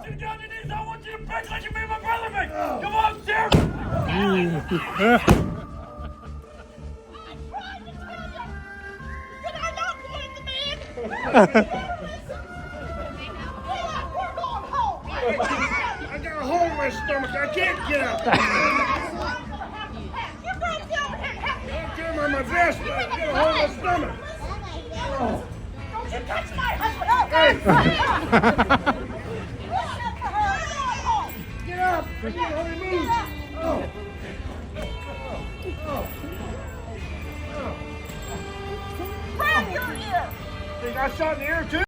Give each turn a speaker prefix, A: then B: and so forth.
A: want you to get on your knees. I want you to beg like you made my brother beg. Come on, sir.
B: I got a hole in my stomach. I can't get out. Don't get him on my vest. I got a hole in my stomach.
C: Don't you touch my husband!
B: Get up. I can't hardly move. Oh.
C: Grab your ear!
B: They got shot in the ear, too?